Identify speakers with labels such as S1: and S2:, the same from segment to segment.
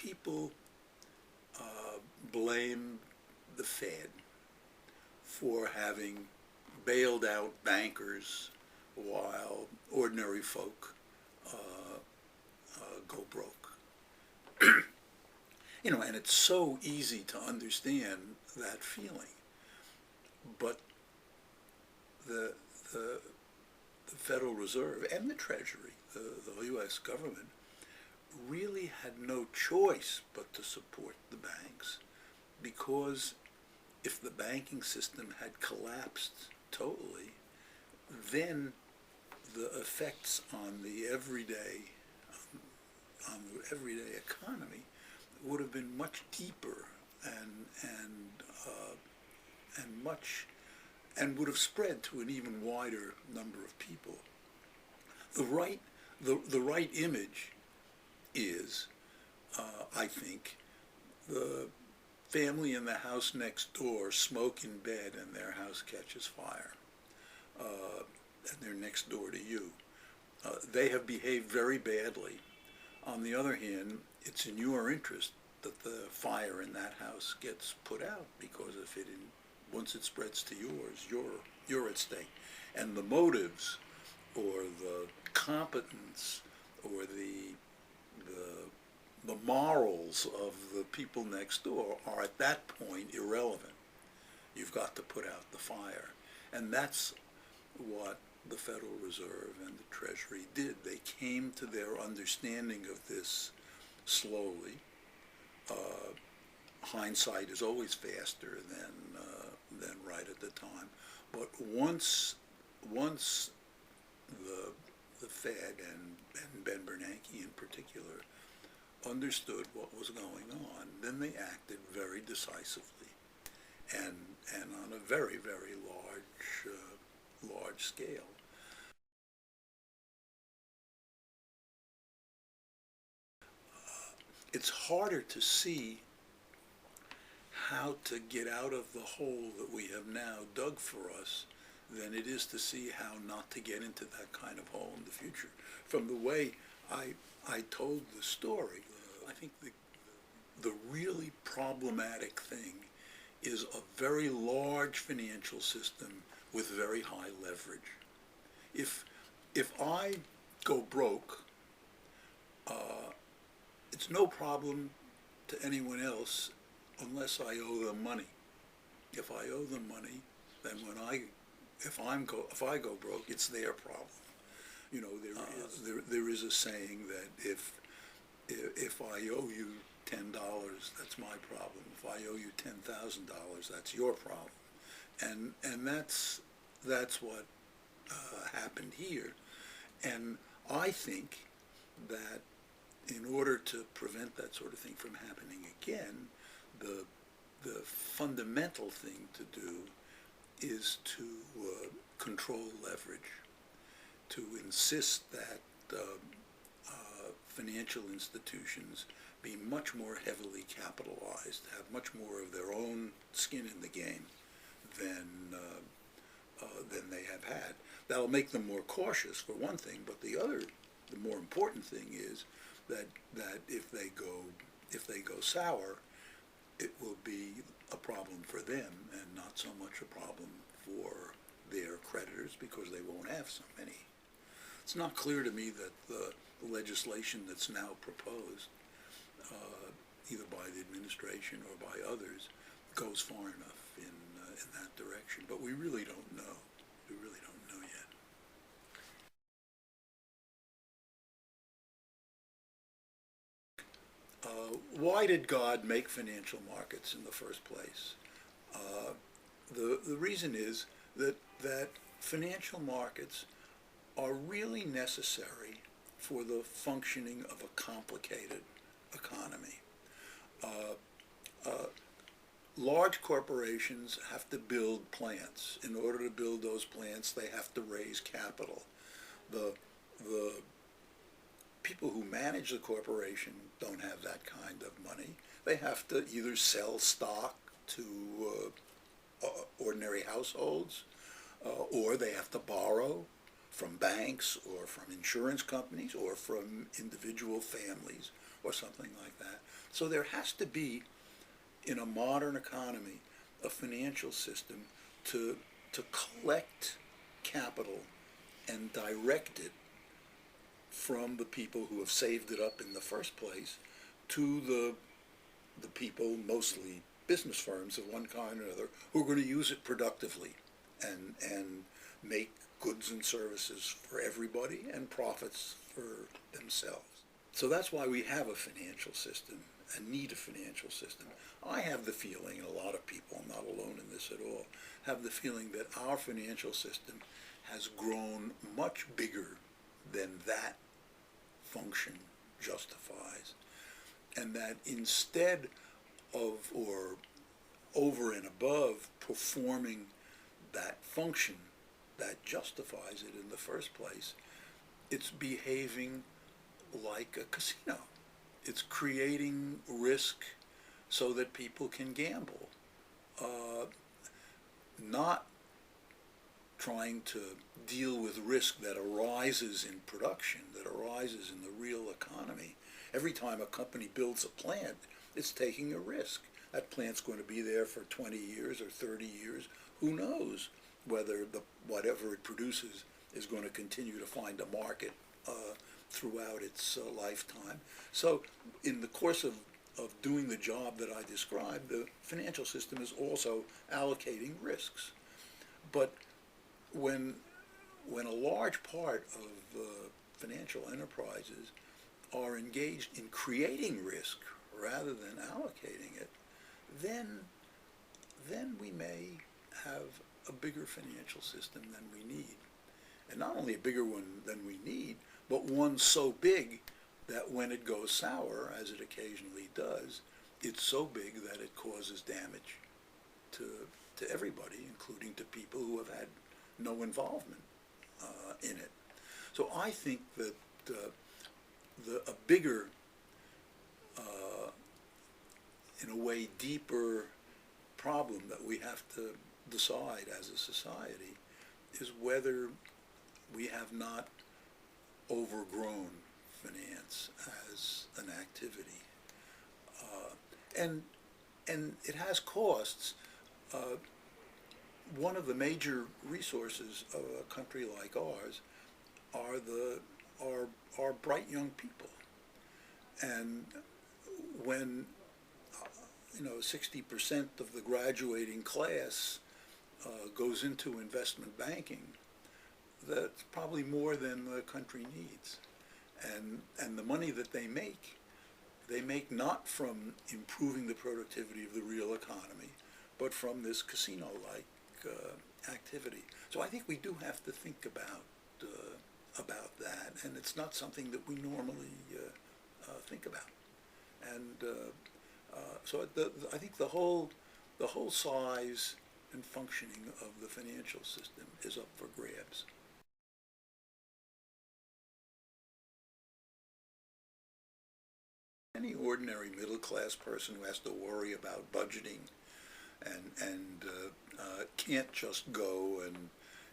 S1: people blame the Fed for having bailed out bankers while ordinary folk go broke. And it's so easy to understand that feeling. But the, the, the Federal Reserve and the Treasury, the U.S. government, really had no choice but to support the banks, because if the banking system had collapsed totally, then the effects on the everyday economy would have been much deeper and would have spread to an even wider number of people. The right image is, I think, the family in the house next door smoke in bed and their house catches fire, and they're next door to you. They have behaved very badly. On the other hand, it's in your interest that the fire in that house gets put out, because once it spreads to yours, you're at stake. And the motives or the competence or the morals of the people next door are at that point irrelevant. You've got to put out the fire. And that's what the Federal Reserve and the Treasury did. They came to their understanding of this slowly. Hindsight is always faster than right at the time. But once the Fed and Ben Bernanke in particular understood what was going on, then they acted very decisively and on a very, very large scale. It's harder to see how to get out of the hole that we have now dug for us than it is to see how not to get into that kind of hole in the future. From the way I told the story, I think the really problematic thing is a very large financial system with very high leverage. If I go broke, it's no problem to anyone else unless I owe them money. If I owe them money, then if I go broke, it's their problem. There is a saying that if I owe you $10, that's my problem. If I owe you $10,000, that's your problem. And that's what happened here. And I think that in order to prevent that sort of thing from happening again, the fundamental thing to do is to control leverage, to insist that financial institutions be much more heavily capitalized, have much more of their own skin in the game than they have had. That'll make them more cautious, for one thing, but the more important thing is that if they go sour, it will be a problem for them and not so much a problem for their creditors, because they won't have so many. It's not clear to me that the legislation that's now proposed, either by the administration or by others, goes far enough in that direction. But we really don't know. We really don't know yet. Why did God make financial markets in the first place? The reason is that financial markets are really necessary for the functioning of a complicated economy. Large corporations have to build plants. In order to build those plants, they have to raise capital. The people who manage the corporation don't have that kind of money. They have to either sell stock to ordinary households, or they have to borrow from banks or from insurance companies or from individual families or something like that. So there has to be, in a modern economy, a financial system to, to collect capital and direct it from the people who have saved it up in the first place to the people, mostly business firms of one kind or another, who are going to use it productively and make goods and services for everybody and profits for themselves. So that's why we have a financial system and need a financial system. I have the feeling, and a lot of people, I'm not alone in this at all, have the feeling that our financial system has grown much bigger than that function justifies, and that instead of, or over and above, performing that function that justifies it in the first place, it's behaving like a casino. It's creating risk so that people can gamble, not trying to deal with risk that arises in production, that arises in the real economy. Every time a company builds a plant, it's taking a risk. That plant's going to be there for 20 years or 30 years. Who knows whether whatever it produces is going to continue to find a market throughout its lifetime. So in the course of doing the job that I described, the financial system is also allocating risks. But when a large part of financial enterprises are engaged in creating risk rather than allocating it, then we may have a bigger financial system than we need. And not only a bigger one than we need, but one so big that when it goes sour, as it occasionally does, it's so big that it causes damage to everybody, including to people who have had no involvement in it. So I think that a bigger, in a way, deeper problem that we have to decide as a society is whether we have not overgrown finance as an activity. And it has costs. One of the major resources of a country like ours are bright young people. And when 60% of the graduating class goes into investment banking, that's probably more than the country needs. And the money that they make not from improving the productivity of the real economy, but from this casino-like activity. So I think we do have to think about that, and it's not something that we normally think about. And so I think the whole size and functioning of the financial system is up for grabs. Any ordinary middle-class person who has to worry about budgeting and can't just go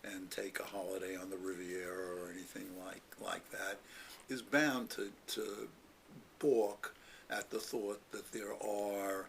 S1: and take a holiday on the Riviera or anything like that is bound to balk at the thought that there are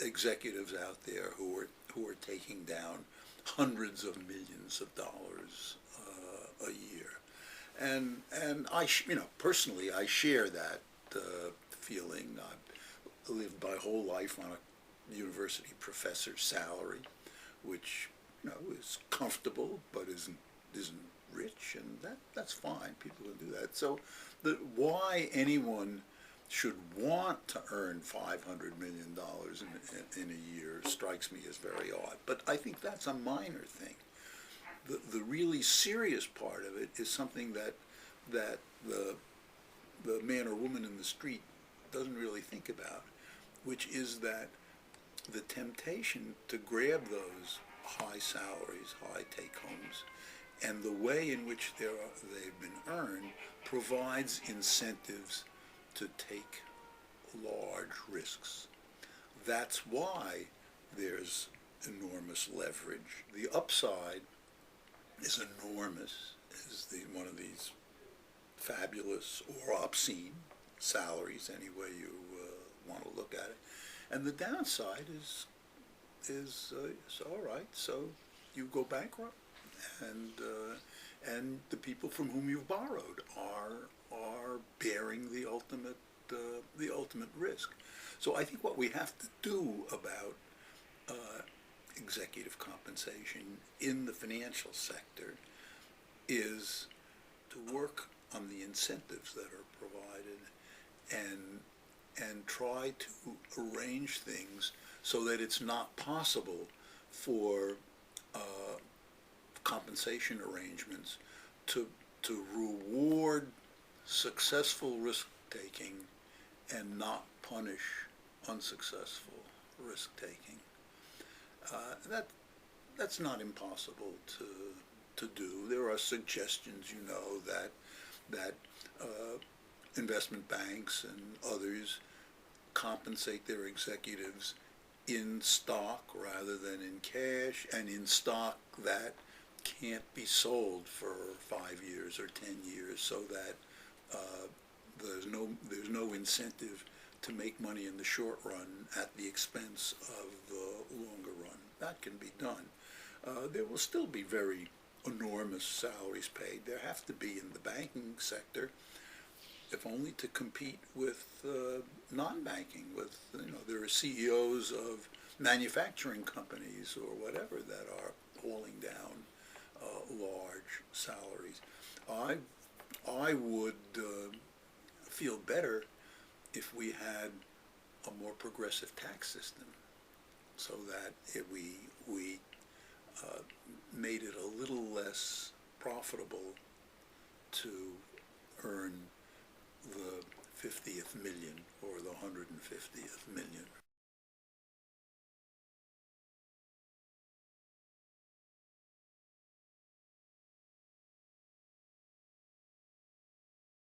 S1: executives out there who are taking down hundreds of millions of dollars a year, and I personally I share that feeling. I've lived my whole life on a university professor's salary, which is comfortable but isn't rich, and that's fine. People can do that. So why anyone should want to earn $500 million in a year strikes me as very odd. But I think that's a minor thing. The really serious part of it is something that the man or woman in the street doesn't really think about, which is that the temptation to grab those high salaries, high take-homes, and the way in which they've been earned provides incentives to take large risks. That's why there's enormous leverage. The upside is enormous, is one of these fabulous or obscene salaries, any way you want to look at it. And the downside is all right. So you go bankrupt, and the people from whom you've borrowed are bearing the ultimate risk. So I think what we have to do about executive compensation in the financial sector is to work on the incentives that are provided and try to arrange things so that it's not possible for compensation arrangements to reward successful risk taking and not punish unsuccessful risk taking. That's not impossible to do. There are suggestions, that investment banks and others compensate their executives in stock rather than in cash, and in stock that can't be sold for 5 years or 10 years, so that there's no incentive to make money in the short run at the expense of the longer run. That can be done. There will still be very enormous salaries paid. There have to be in the banking sector, if only to compete with non-banking. There are CEOs of manufacturing companies or whatever that are hauling down large salaries. I would feel better if we had a more progressive tax system, so that we made it a little less profitable to earn the 50th million or the 150th million.